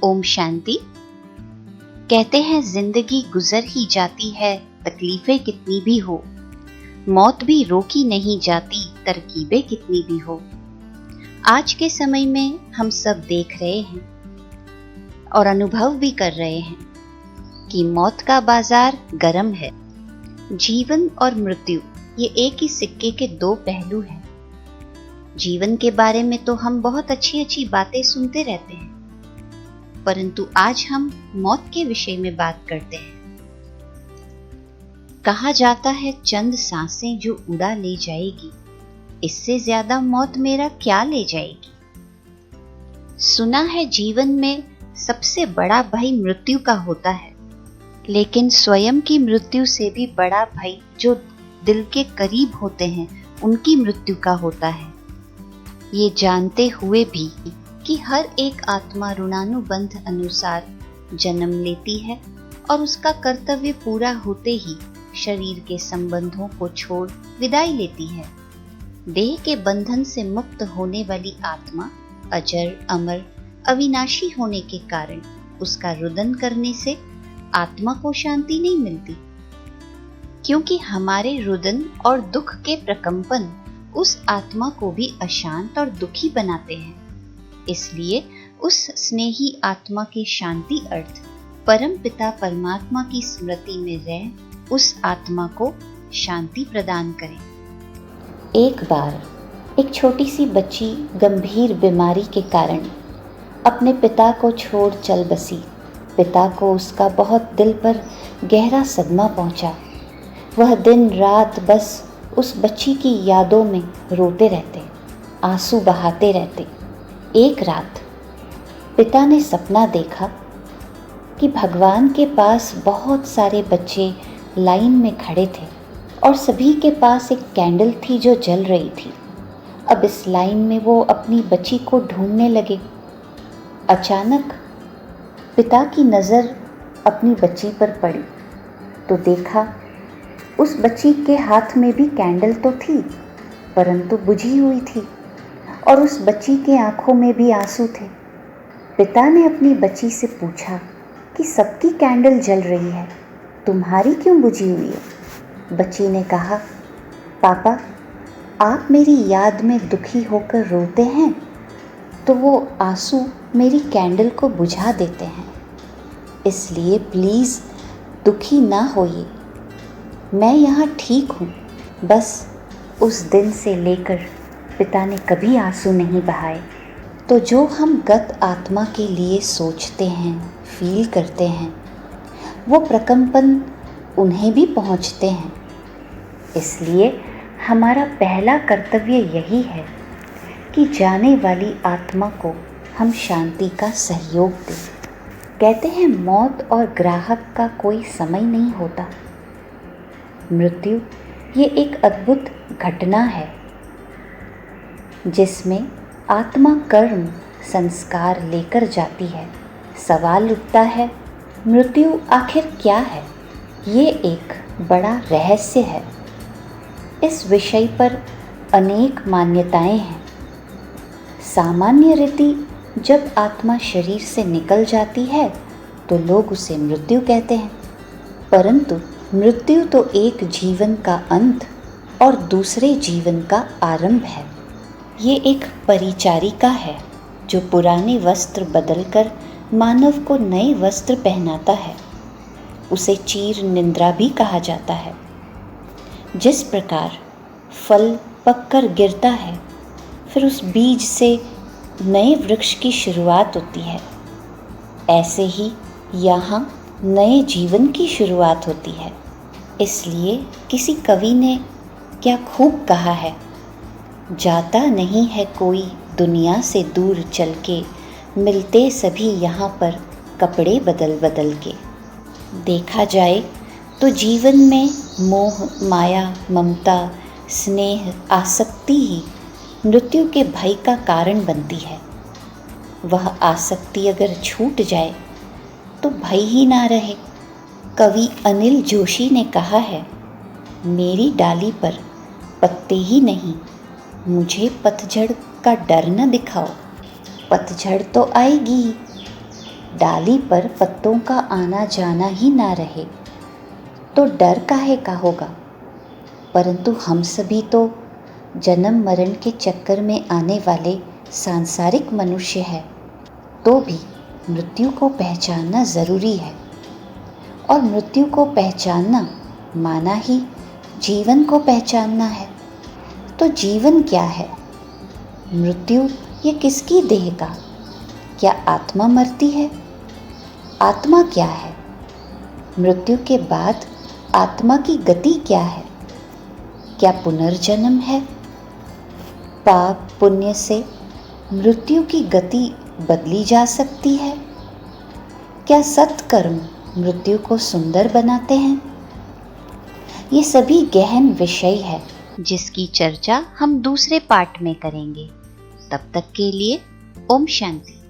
ओम शांति। कहते हैं जिंदगी गुजर ही जाती है, तकलीफें कितनी भी हो, मौत भी रोकी नहीं जाती, तरकीबें कितनी भी हो। आज के समय में हम सब देख रहे हैं और अनुभव भी कर रहे हैं कि मौत का बाजार गर्म है। जीवन और मृत्यु ये एक ही सिक्के के दो पहलू हैं। जीवन के बारे में तो हम बहुत अच्छी अच्छी बातें सुनते रहते हैं, परंतु आज हम मौत के विषय में बात करते हैं। कहा जाता है चंद सांसें जो उड़ा ले जाएगी, इससे ज्यादा मौत मेरा क्या ले जाएगी। सुना है जीवन में सबसे बड़ा भय मृत्यु का होता है, लेकिन स्वयं की मृत्यु से भी बड़ा भय जो दिल के करीब होते हैं उनकी मृत्यु का होता है। ये जानते हुए भी कि हर एक आत्मा ऋणानुबंध अनुसार जन्म लेती है और उसका कर्तव्य पूरा होते ही शरीर के संबंधों को छोड़ विदाई लेती है। देह के बंधन से मुक्त होने वाली आत्मा अजर अमर अविनाशी होने के कारण उसका रुदन करने से आत्मा को शांति नहीं मिलती, क्योंकि हमारे रुदन और दुख के प्रकंपन उस आत्मा को भी अशांत और दुखी बनाते हैं। इसलिए उस स्नेही आत्मा की शांति अर्थ परम पिता परमात्मा की स्मृति में रह उस आत्मा को शांति प्रदान करें। एक बार एक छोटी सी बच्ची गंभीर बीमारी के कारण अपने पिता को छोड़ चल बसी। पिता को उसका बहुत दिल पर गहरा सदमा पहुंचा। वह दिन रात बस उस बच्ची की यादों में रोते रहते, आंसू बहाते रहते। एक रात पिता ने सपना देखा कि भगवान के पास बहुत सारे बच्चे लाइन में खड़े थे और सभी के पास एक कैंडल थी जो जल रही थी। अब इस लाइन में वो अपनी बच्ची को ढूंढने लगे। अचानक पिता की नज़र अपनी बच्ची पर पड़ी तो देखा उस बच्ची के हाथ में भी कैंडल तो थी, परंतु बुझी हुई थी और उस बच्ची के आंखों में भी आंसू थे। पिता ने अपनी बच्ची से पूछा कि सबकी कैंडल जल रही है, तुम्हारी क्यों बुझी हुई है? बच्ची ने कहा, पापा आप मेरी याद में दुखी होकर रोते हैं तो वो आंसू मेरी कैंडल को बुझा देते हैं, इसलिए प्लीज़ दुखी ना होइए, मैं यहाँ ठीक हूँ। बस उस दिन से लेकर पिता ने कभी आंसू नहीं बहाए। तो जो हम गत आत्मा के लिए सोचते हैं, फील करते हैं, वो प्रकंपन उन्हें भी पहुँचते हैं। इसलिए हमारा पहला कर्तव्य यही है कि जाने वाली आत्मा को हम शांति का सहयोग दें। कहते हैं मौत और ग्राहक का कोई समय नहीं होता। मृत्यु ये एक अद्भुत घटना है जिसमें आत्मा कर्म संस्कार लेकर जाती है। सवाल उठता है मृत्यु आखिर क्या है? ये एक बड़ा रहस्य है। इस विषय पर अनेक मान्यताएं हैं। सामान्य रीति जब आत्मा शरीर से निकल जाती है तो लोग उसे मृत्यु कहते हैं, परंतु मृत्यु तो एक जीवन का अंत और दूसरे जीवन का आरंभ है। ये एक परिचारिका है जो पुराने वस्त्र बदलकर मानव को नए वस्त्र पहनाता है। उसे चीर निद्रा भी कहा जाता है। जिस प्रकार फल पककर गिरता है, फिर उस बीज से नए वृक्ष की शुरुआत होती है, ऐसे ही यहाँ नए जीवन की शुरुआत होती है। इसलिए किसी कवि ने क्या खूब कहा है, जाता नहीं है कोई दुनिया से दूर चल के, मिलते सभी यहाँ पर कपड़े बदल बदल के। देखा जाए तो जीवन में मोह माया ममता स्नेह आसक्ति ही मृत्यु के भय का कारण बनती है। वह आसक्ति अगर छूट जाए तो भय ही ना रहे। कवि अनिल जोशी ने कहा है, मेरी डाली पर पत्ते ही नहीं, मुझे पतझड़ का डर न दिखाओ। पतझड़ तो आएगी, डाली पर पत्तों का आना जाना ही ना रहे तो डर काहे का होगा। परंतु हम सभी तो जन्म मरण के चक्कर में आने वाले सांसारिक मनुष्य हैं, तो भी मृत्यु को पहचानना ज़रूरी है। और मृत्यु को पहचानना माना ही जीवन को पहचानना है। तो जीवन क्या है? मृत्यु ये किसकी देह का? क्या आत्मा मरती है? आत्मा क्या है? मृत्यु के बाद आत्मा की गति क्या है? क्या पुनर्जन्म है? पाप पुण्य से मृत्यु की गति बदली जा सकती है? क्या सत्कर्म मृत्यु को सुंदर बनाते हैं? ये सभी गहन विषय है जिसकी चर्चा हम दूसरे पार्ट में करेंगे। तब तक के लिए ओम शांति।